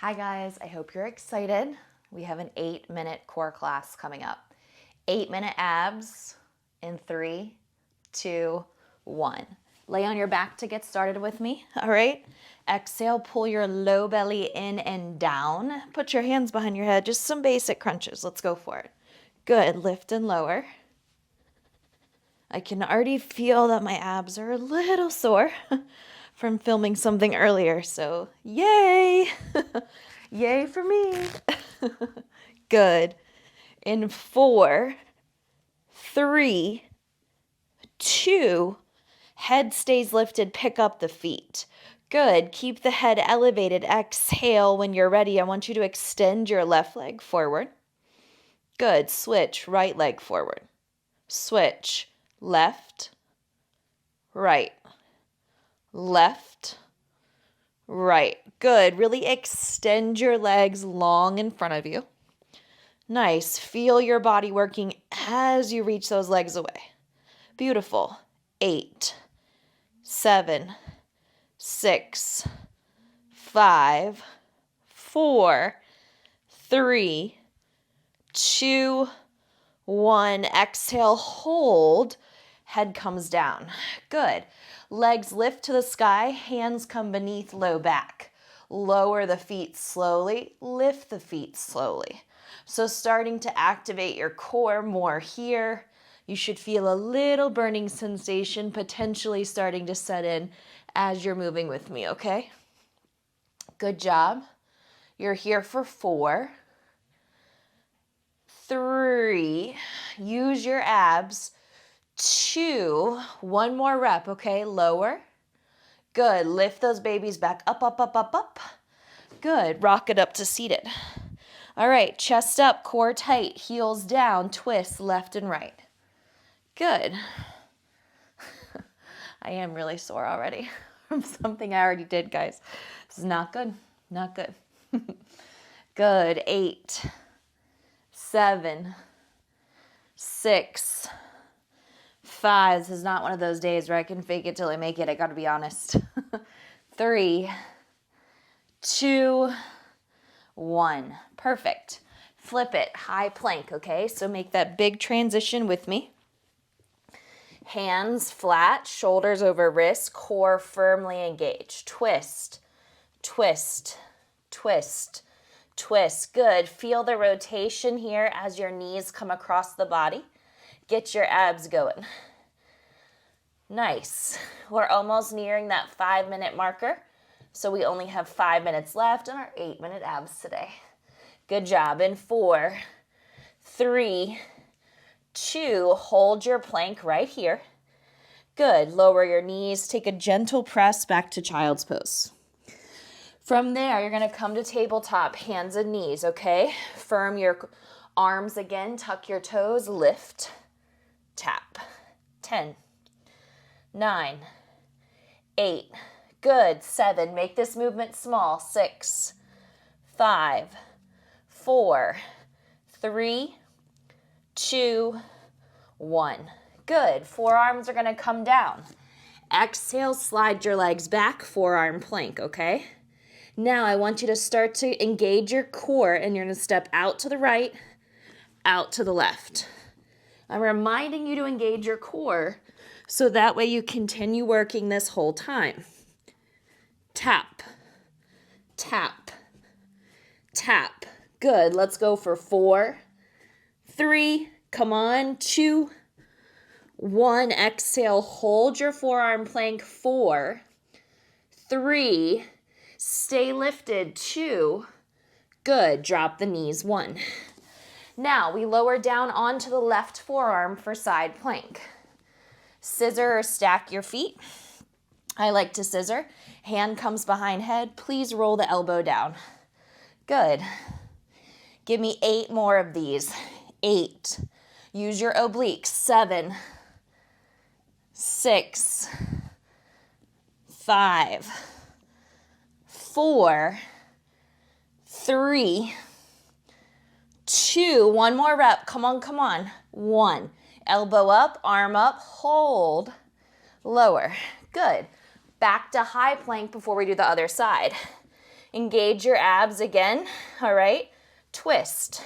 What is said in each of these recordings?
Hi guys, I hope you're excited. We have an 8-minute core class coming up. 8-minute abs in 3, 2, 1. Lay on your back to get started with me, all right? Exhale, pull your low belly in and down. Put your hands behind your head, just some basic crunches. Let's go for it. Good, lift and lower. I can already feel that my abs are a little sore from filming something earlier, so yay! Yay for me. Good. In 4, 3, 2, head stays lifted, pick up the feet. Good. Keep the head elevated. Exhale. When you're ready, I want you to extend your left leg forward. Good. Switch. Right leg forward. Switch. Left, right, left, right. Good. Really extend your legs long in front of you. Nice. Feel your body working as you reach those legs away. Beautiful. 8, 7, 6, 5, 4, 3, 2, 1. Exhale, hold. Head comes down. Good. Legs lift to the sky. Hands come beneath low back. Lower the feet slowly. Lift the feet slowly. So starting to activate your core more here. You should feel a little burning sensation potentially starting to set in as you're moving with me, okay? Good job. You're here for 4, 3, use your abs. 2, one more rep, okay? Lower. Good. Lift those babies back up, up, up, up, up. Good. Rock it up to seated. All right, chest up, core tight, heels down, twist left and right. Good. I am really sore already from something I already did, guys. This is not good. Not good. Good. 8, 7, 6, 5. This is not one of those days where I can fake it till I make it. I got to be honest. 3, 2, 1. Perfect. Flip it. High plank, okay? So make that big transition with me. Hands flat, shoulders over wrists, core firmly engaged. Twist, twist, twist, twist. Good. Feel the rotation here as your knees come across the body. Get your abs going. Nice. We're almost nearing that 5-minute marker. So we only have 5 minutes left in our 8-minute abs today. Good job. In 4, 3, 2, hold your plank right here. Good. Lower your knees. Take a gentle press back to child's pose. From there, you're going to come to tabletop, hands and knees, okay? Firm your arms again. Tuck your toes. Lift. Tap. 10, 9, 8. Good. 7. Make this movement small. 6, 5, 4, 3, 2, 1. Good. Forearms are going to come down. Exhale, slide your legs back, forearm plank, okay? Now I want you to start to engage your core and you're going to step out to the right, out to the left. I'm reminding you to engage your core so that way you continue working this whole time. Tap, tap, tap. Good. Let's go for 4, 3, come on, 2, 1. Exhale, hold your forearm plank. 4, 3, stay lifted. 2, good. Drop the knees. 1. Now we lower down onto the left forearm for side plank. Scissor or stack your feet. I like to scissor. Hand comes behind head. Please roll the elbow down. Good. Give me 8 more of these. 8. Use your obliques. 7, 6, 5, 4, 3, 2. One more rep. Come on, come on. 1. Elbow up, arm up, hold, lower. Good. Back to high plank before we do the other side. Engage your abs again, all right? Twist,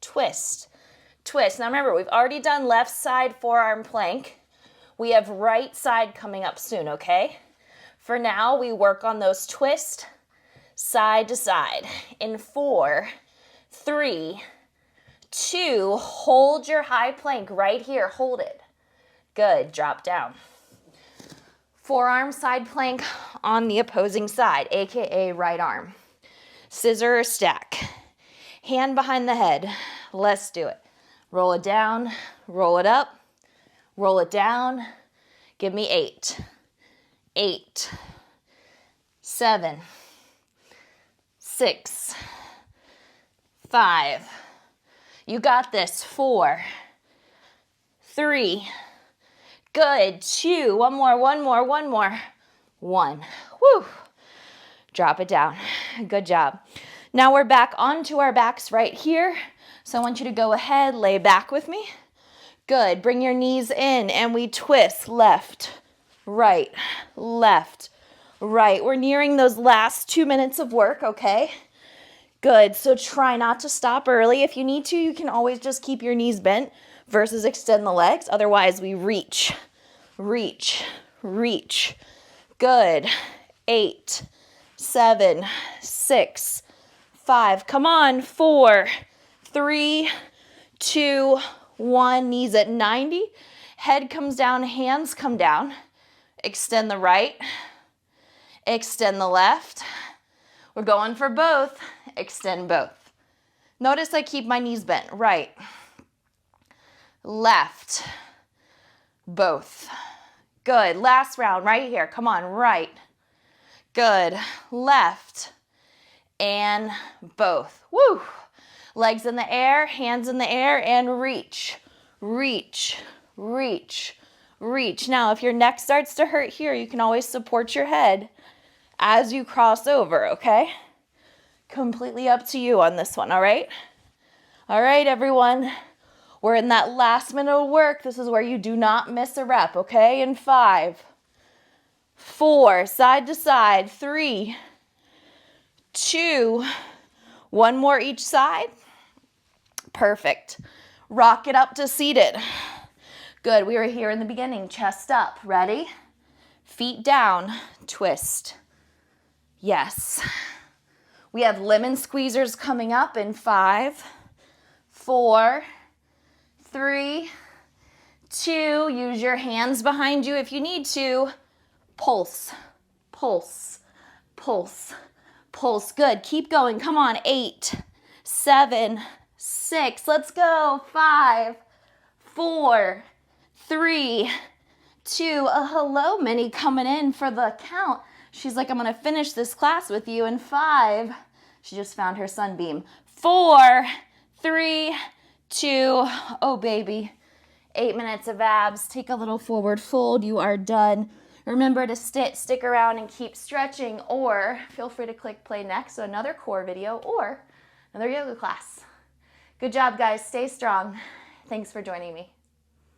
twist, twist. Now remember, we've already done left side forearm plank. We have right side coming up soon, okay? For now, we work on those twists side to side. In 4, 3, 2, hold your high plank right here, hold it. Good, drop down. Forearm side plank on the opposing side, AKA right arm. Scissor or stack. Hand behind the head. Let's do it. Roll it down, roll it up, roll it down. Give me 8, 8, 7, 6, 5. You got this. 4, 3. Good. 2. One more, one more, one more. 1. Woo. Drop it down. Good job. Now we're back onto our backs right here. So I want you to go ahead, lay back with me. Good. Bring your knees in and we twist left, right, left, right. We're nearing those last 2 minutes of work, okay? Good. So try not to stop early. If you need to, you can always just keep your knees bent versus extend the legs. Otherwise, we reach, reach, reach. Good. 8, 7, 6, 5. Come on. 4, 3, 2, 1. Knees at 90. Head comes down, hands come down. Extend the right. Extend the left. We're going for both. Extend both. Notice I keep my knees bent. Right. Left. Both. Good. Last round right here. Come on. Right. Good. Left. And both. Woo. Legs in the air, hands in the air, and reach. Reach. Reach. Reach. Now, if your neck starts to hurt here, you can always support your head as you cross over, okay? Completely up to you on this one, all right? All right, everyone. We're in that last minute of work. This is where you do not miss a rep, okay? In 5, 4, side to side, 3, 2, 1 more each side. Perfect. Rock it up to seated. Good. We were here in the beginning. Chest up. Ready? Feet down. Twist. Yes. We have lemon squeezers coming up in 5, 4, 3, 2. Use your hands behind you if you need to. Pulse, pulse, pulse, pulse. Good. Keep going. Come on. 8, 7, 6. Let's go. 5, 4, 3, 2. A hello, Minnie, coming in for the count. She's like, I'm going to finish this class with you in 5. She just found her sunbeam. 4, 3, 2. Oh, baby. 8 minutes of abs. Take a little forward fold. You are done. Remember to stick around and keep stretching, or feel free to click play next, so another core video or another yoga class. Good job, guys. Stay strong. Thanks for joining me.